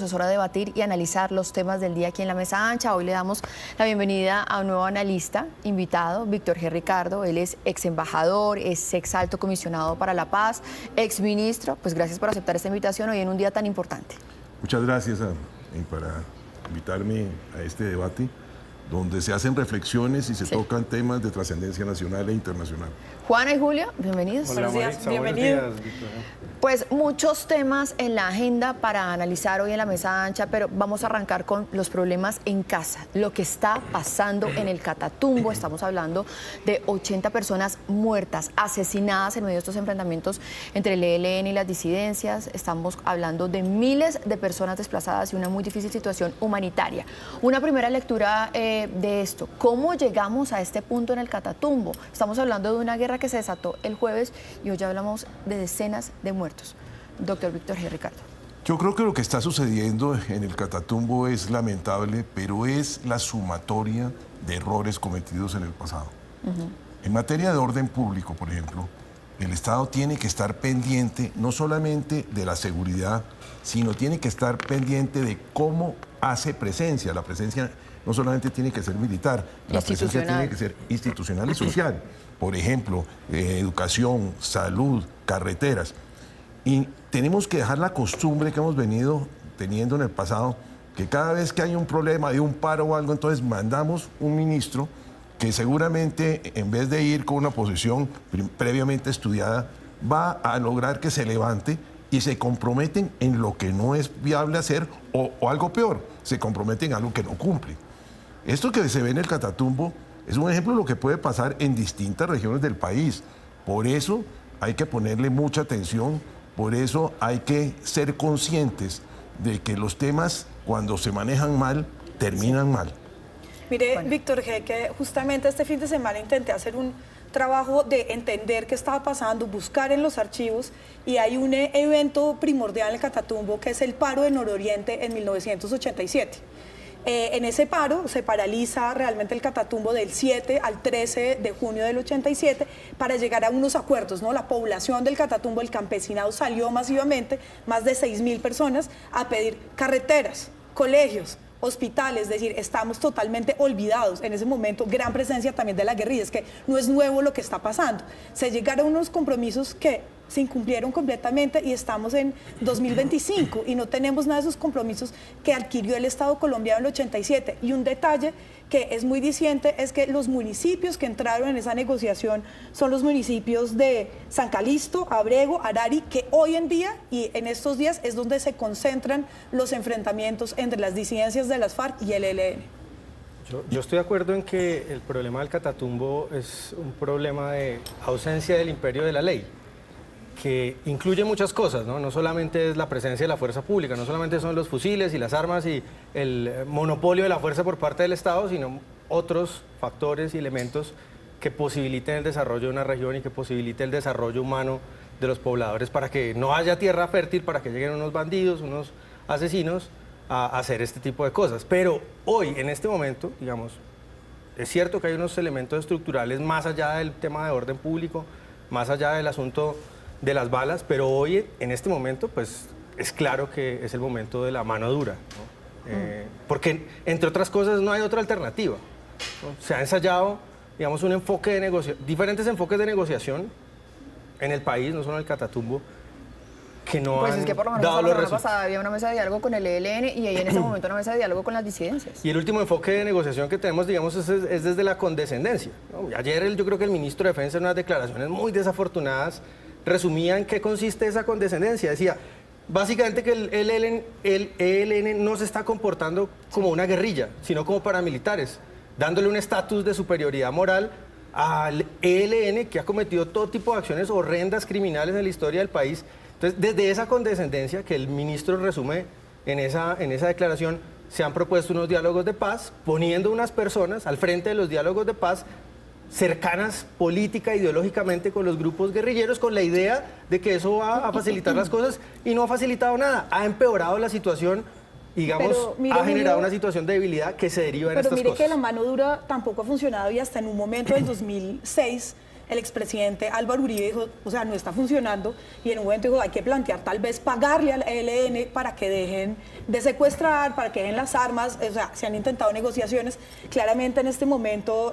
Es hora de debatir y analizar los temas del día aquí en la mesa ancha. Hoy le damos la bienvenida a un nuevo analista invitado, Víctor G. Ricardo. Él es ex embajador, es ex alto comisionado para la paz, ex ministro. Pues gracias por aceptar esta invitación hoy en un día tan importante. Muchas gracias para invitarme a este debate donde se hacen reflexiones y se tocan temas de trascendencia nacional e internacional. Juana y Julio, bienvenidos. Hola, Buenos días, bienvenidos. Pues muchos temas en la agenda para analizar hoy en la mesa ancha, pero vamos a arrancar con los problemas en casa, lo que está pasando en el Catatumbo. Estamos hablando de 80 personas muertas, asesinadas en medio de estos enfrentamientos entre el ELN y las disidencias. Estamos hablando de miles de personas desplazadas y una muy difícil situación humanitaria. Una primera lectura de esto, ¿cómo llegamos a este punto en el Catatumbo? Estamos hablando de una guerra que se desató el jueves y hoy ya hablamos de decenas de muertos. Doctor Víctor G. Ricardo. Yo creo que lo que está sucediendo en el Catatumbo es lamentable, pero es la sumatoria de errores cometidos en el pasado. En materia de orden público, por ejemplo, el Estado tiene que estar pendiente no solamente de la seguridad, sino tiene que estar pendiente de cómo hace presencia. La presencia no solamente tiene que ser militar, la presencia tiene que ser institucional y social. Por ejemplo, educación, salud, carreteras. Y tenemos que dejar la costumbre que hemos venido teniendo en el pasado, que cada vez que hay un problema, hay un paro o algo, entonces mandamos un ministro que seguramente, en vez de ir con una posición previamente estudiada, va a lograr que se levante y se comprometen en lo que no es viable hacer o algo peor, se comprometen en algo que no cumple. Esto que se ve en el Catatumbo es un ejemplo de lo que puede pasar en distintas regiones del país. Por eso hay que ponerle mucha atención, por eso hay que ser conscientes de que los temas, cuando se manejan mal, terminan mal. Mire, bueno, Víctor G., que justamente este fin de semana intenté hacer un trabajo de entender qué estaba pasando, buscar en los archivos, y hay un evento primordial en el Catatumbo que es el paro de Nororiente en 1987. En ese paro se paraliza realmente el Catatumbo del 7 al 13 de junio del 87 para llegar a unos acuerdos, ¿no? La población del Catatumbo, el campesinado, salió masivamente, más de 6.000 personas, a pedir carreteras, colegios, hospitales, es decir, estamos totalmente olvidados. En ese momento, gran presencia también de la guerrilla, es que no es nuevo lo que está pasando. Se llegaron a unos compromisos que se incumplieron completamente y estamos en 2025 y no tenemos nada de esos compromisos que adquirió el Estado colombiano en el 87. Y un detalle que es muy diciente es que los municipios que entraron en esa negociación son los municipios de San Calixto, Abrego, Arari, que hoy en día y en estos días es donde se concentran los enfrentamientos entre las disidencias de las FARC y el ELN. Yo estoy de acuerdo en que el problema del Catatumbo es un problema de ausencia del imperio de la ley, que incluye muchas cosas, ¿no? No solamente es la presencia de la fuerza pública, no solamente son los fusiles y las armas y el monopolio de la fuerza por parte del Estado, sino otros factores y elementos que posibiliten el desarrollo de una región y que posibiliten el desarrollo humano de los pobladores para que no haya tierra fértil, para que lleguen unos bandidos, unos asesinos a hacer este tipo de cosas. Pero hoy, en este momento, digamos, es cierto que hay unos elementos estructurales más allá del tema de orden público, más allá del asunto de las balas, pero hoy, en este momento, pues es claro que es el momento de la mano dura, ¿no? Porque, entre otras cosas, no hay otra alternativa, ¿no? Se ha ensayado, digamos, un enfoque de diferentes enfoques de negociación en el país, no solo en el Catatumbo, que no pues han es que por lo menos dado la los semana pasada había una mesa de diálogo con el ELN y ahí en ese momento una mesa de diálogo con las disidencias. Y el último enfoque de negociación que tenemos, digamos, es desde la condescendencia, ¿no? Ayer yo creo que el ministro de Defensa, en unas declaraciones muy desafortunadas, resumía en qué consiste esa condescendencia. Decía, básicamente, que el ELN no se está comportando como una guerrilla, sino como paramilitares, dándole un estatus de superioridad moral al ELN, que ha cometido todo tipo de acciones horrendas, criminales en la historia del país. Entonces, desde esa condescendencia que el ministro resume en esa declaración, se han propuesto unos diálogos de paz, poniendo unas personas al frente de los diálogos de paz cercanas política, ideológicamente con los grupos guerrilleros, con la idea de que eso va a facilitar las cosas, y no ha facilitado nada, ha empeorado la situación, digamos, ha generado una situación de debilidad que se deriva en estas cosas. Pero mire que la mano dura tampoco ha funcionado y hasta en un momento del 2006 el expresidente Álvaro Uribe dijo, o sea, no está funcionando, y en un momento dijo, hay que plantear tal vez pagarle al ELN para que dejen de secuestrar, para que dejen las armas, o sea, se han intentado negociaciones. Claramente en este momento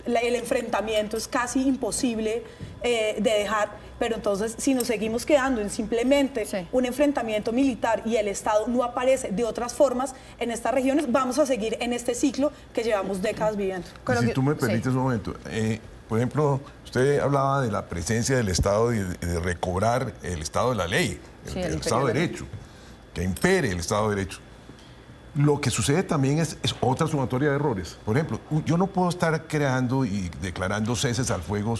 el enfrentamiento es casi imposible de dejar, pero entonces si nos seguimos quedando en simplemente un enfrentamiento militar y el Estado no aparece de otras formas en estas regiones, vamos a seguir en este ciclo que llevamos décadas viviendo. Si tú me permites un momento, por ejemplo, usted hablaba de la presencia del Estado y de recobrar el Estado de la ley, el Estado de Derecho, que impere el Estado de Derecho. Lo que sucede también es otra sumatoria de errores. Por ejemplo, yo no puedo estar creando y declarando ceses al fuego,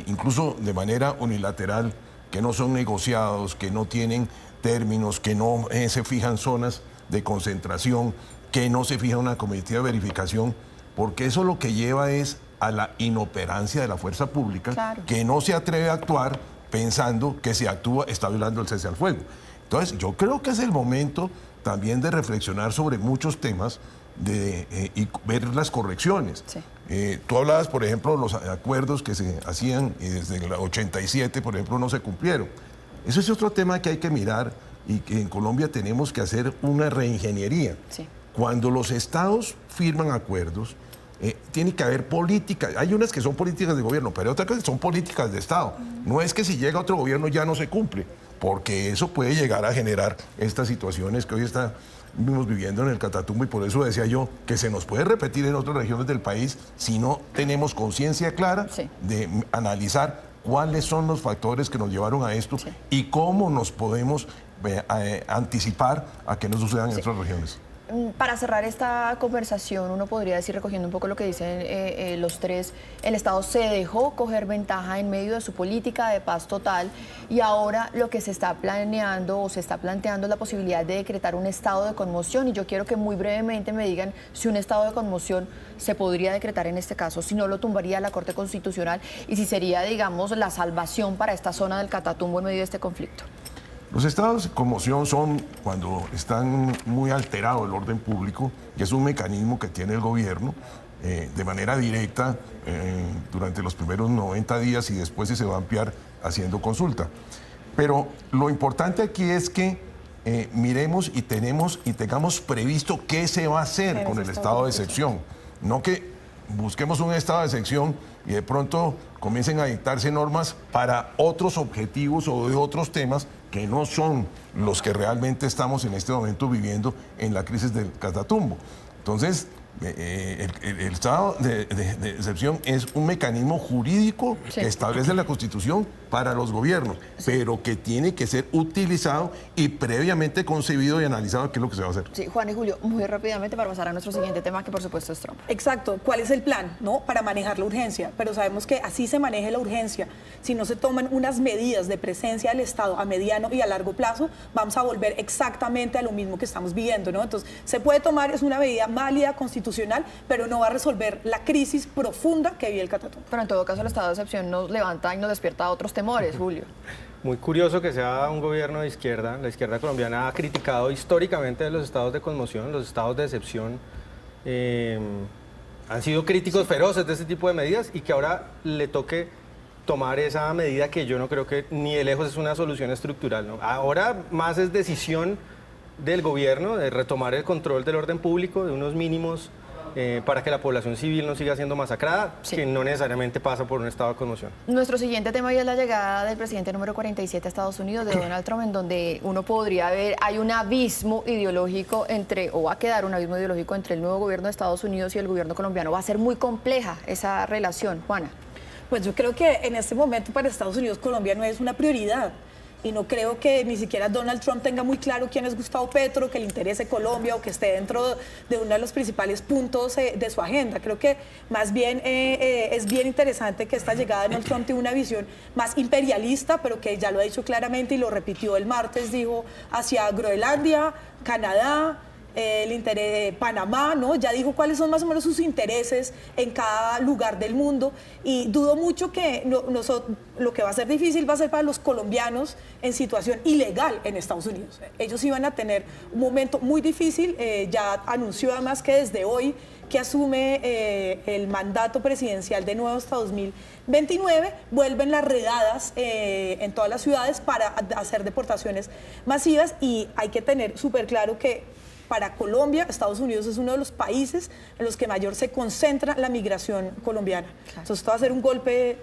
incluso de manera unilateral, que no son negociados, que no tienen términos, que no se fijan zonas de concentración, que no se fija una comitiva de verificación, porque eso lo que lleva es a la inoperancia de la fuerza pública, que no se atreve a actuar pensando que si actúa está violando el cese al fuego. Entonces, yo creo que es el momento también de reflexionar sobre muchos temas y ver las correcciones. Tú hablabas, por ejemplo, los acuerdos que se hacían y desde el 87, por ejemplo, no se cumplieron. Eso es otro tema que hay que mirar y que en Colombia tenemos que hacer una reingeniería. Cuando los estados firman acuerdos, tiene que haber políticas. Hay unas que son políticas de gobierno, pero hay otras que son políticas de Estado. No es que si llega otro gobierno ya no se cumple, porque eso puede llegar a generar estas situaciones que hoy estamos viviendo en el Catatumbo, y por eso decía yo que se nos puede repetir en otras regiones del país si no tenemos conciencia clara de analizar cuáles son los factores que nos llevaron a esto y cómo nos podemos anticipar a que no sucedan en otras regiones. Para cerrar esta conversación, uno podría decir, recogiendo un poco lo que dicen los tres, el Estado se dejó coger ventaja en medio de su política de paz total, y ahora lo que se está planeando o se está planteando es la posibilidad de decretar un estado de conmoción, y yo quiero que muy brevemente me digan si un estado de conmoción se podría decretar en este caso, si no lo tumbaría la Corte Constitucional y si sería, digamos, la salvación para esta zona del Catatumbo en medio de este conflicto. Los estados de conmoción son cuando están muy alterado el orden público, que es un mecanismo que tiene el gobierno de manera directa durante los primeros 90 días y después se va a ampliar haciendo consulta. Pero lo importante aquí es que miremos y tengamos previsto qué se va a hacer con el estado de excepción. No que busquemos un estado de excepción y de pronto comiencen a dictarse normas para otros objetivos o de otros temas que no son los que realmente estamos en este momento viviendo en la crisis del Catatumbo. Entonces, el estado de excepción es un mecanismo jurídico que establece la Constitución para los gobiernos, pero que tiene que ser utilizado y previamente concebido y analizado qué es lo que se va a hacer. Sí, Juan y Julio, muy rápidamente para pasar a nuestro siguiente tema, que por supuesto es Trump. Exacto, ¿cuál es el plan, no, para manejar la urgencia? Pero sabemos que así se maneje la urgencia. Si no se toman unas medidas de presencia del Estado a mediano y a largo plazo, vamos a volver exactamente a lo mismo que estamos viviendo, ¿no? Entonces, se puede tomar, es una medida válida, constitucional, pero no va a resolver la crisis profunda que vive el Catatumbo. Pero en todo caso, el estado de excepción nos levanta y nos despierta otros temores, Julio. Muy curioso que sea un gobierno de izquierda. La izquierda colombiana ha criticado históricamente los estados de conmoción, los estados de excepción. Han sido críticos feroces de este tipo de medidas, y que ahora le toque tomar esa medida que yo no creo que ni de lejos es una solución estructural, ¿no? Ahora más es decisión del gobierno de retomar el control del orden público, de unos mínimos para que la población civil no siga siendo masacrada, que no necesariamente pasa por un estado de conmoción. Nuestro siguiente tema ya es la llegada del presidente número 47 a Estados Unidos, de Donald Trump, en donde uno podría ver, hay un abismo ideológico o va a quedar un abismo ideológico entre el nuevo gobierno de Estados Unidos y el gobierno colombiano. Va a ser muy compleja esa relación, Juana. Pues yo creo que en este momento para Estados Unidos Colombia no es una prioridad. Y no creo que ni siquiera Donald Trump tenga muy claro quién es Gustavo Petro, que le interese Colombia o que esté dentro de uno de los principales puntos de su agenda. Creo que más bien es bien interesante que esta llegada de Donald Trump tiene una visión más imperialista, pero que ya lo ha dicho claramente y lo repitió el martes, dijo, hacia Groenlandia, Canadá, el interés de Panamá, ¿no? Ya dijo cuáles son más o menos sus intereses en cada lugar del mundo y dudo mucho que lo que va a ser difícil va a ser para los colombianos en situación ilegal en Estados Unidos. Ellos iban a tener un momento muy difícil, ya anunció además que desde hoy que asume el mandato presidencial de nuevo hasta 2029, vuelven las redadas en todas las ciudades para hacer deportaciones masivas y hay que tener súper claro que para Colombia, Estados Unidos es uno de los países en los que mayor se concentra la migración colombiana. Claro. Entonces esto va a ser un golpe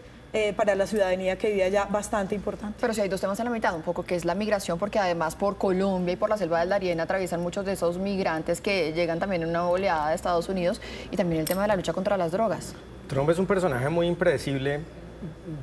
para la ciudadanía que vive allá bastante importante. Pero si hay dos temas en la mitad, un poco que es la migración, porque además por Colombia y por la selva del Darién atraviesan muchos de esos migrantes que llegan también en una oleada de Estados Unidos, y también el tema de la lucha contra las drogas. Trump es un personaje muy impredecible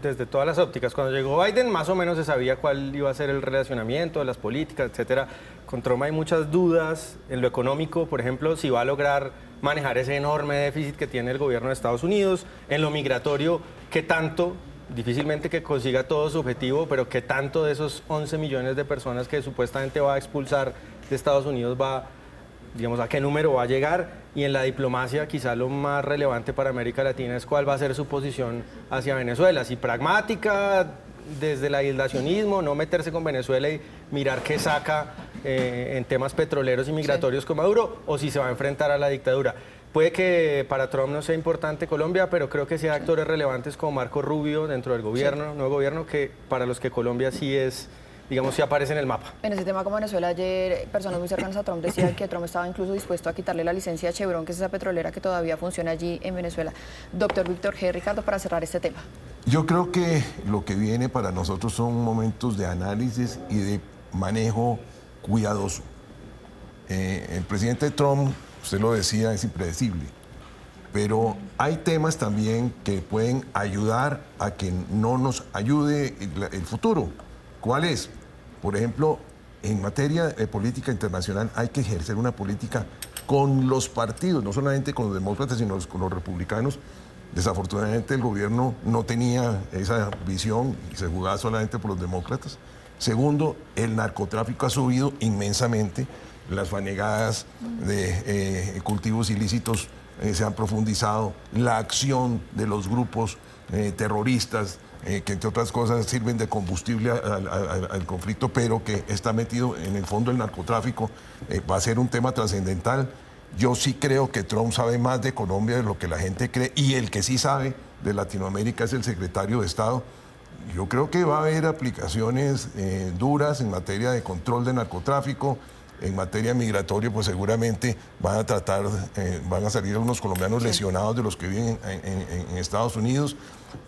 desde todas las ópticas. Cuando llegó Biden, más o menos se sabía cuál iba a ser el relacionamiento de las políticas, etcétera. Con Trump hay muchas dudas en lo económico, por ejemplo, si va a lograr manejar ese enorme déficit que tiene el gobierno de Estados Unidos. En lo migratorio, ¿qué tanto? Difícilmente que consiga todo su objetivo, pero ¿qué tanto de esos 11 millones de personas que supuestamente va a expulsar de Estados Unidos va, digamos, a qué número va a llegar? Y en la diplomacia, quizá lo más relevante para América Latina es cuál va a ser su posición hacia Venezuela. Si pragmática, desde el aislacionismo, no meterse con Venezuela y mirar qué saca en temas petroleros y migratorios con Maduro, o si se va a enfrentar a la dictadura. Puede que para Trump no sea importante Colombia, pero creo que sí hay actores relevantes como Marco Rubio dentro del gobierno, nuevo gobierno, que para los que Colombia sí es, digamos, sí aparece en el mapa. En ese tema como Venezuela, ayer personas muy cercanas a Trump decían que Trump estaba incluso dispuesto a quitarle la licencia a Chevron, que es esa petrolera que todavía funciona allí en Venezuela. Doctor Víctor G. Ricardo, para cerrar este tema. Yo creo que lo que viene para nosotros son momentos de análisis y de manejo cuidadoso. El presidente Trump, usted lo decía, es impredecible, pero hay temas también que pueden ayudar a que no nos ayude el futuro. ¿Cuál es? Por ejemplo, en materia de política internacional hay que ejercer una política con los partidos, no solamente con los demócratas, sino con los republicanos. Desafortunadamente el gobierno no tenía esa visión y se jugaba solamente por los demócratas. Segundo, el narcotráfico ha subido inmensamente. Las fanegadas de cultivos ilícitos se han profundizado. La acción de los grupos terroristas, que entre otras cosas sirven de combustible al conflicto, pero que está metido en el fondo del narcotráfico, va a ser un tema trascendental. Yo sí creo que Trump sabe más de Colombia de lo que la gente cree, y el que sí sabe de Latinoamérica es el secretario de Estado. Yo creo que va a haber aplicaciones duras en materia de control de narcotráfico. En materia migratoria, pues seguramente van a salir algunos colombianos lesionados de los que viven en Estados Unidos.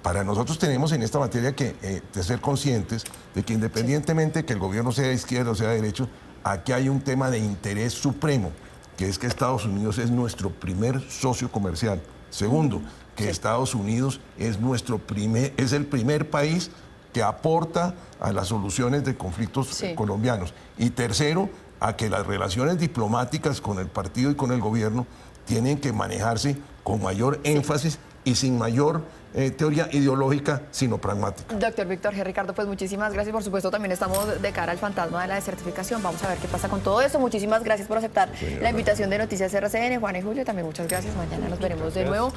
Para nosotros tenemos en esta materia que ser conscientes de que independientemente de que el gobierno sea de izquierda o sea de derecho, aquí hay un tema de interés supremo, que es que Estados Unidos es nuestro primer socio comercial. Segundo, que Estados Unidos es el primer país que aporta a las soluciones de conflictos colombianos. Y tercero, a que las relaciones diplomáticas con el partido y con el gobierno tienen que manejarse con mayor énfasis y sin mayor teoría ideológica, sino pragmática. Doctor Víctor G. Ricardo, pues muchísimas gracias. Por supuesto, también estamos de cara al fantasma de la desertificación. Vamos a ver qué pasa con todo eso. Muchísimas gracias por aceptar la invitación de Noticias RCN. Juan y Julio, también muchas gracias. Mañana nos veremos de nuevo.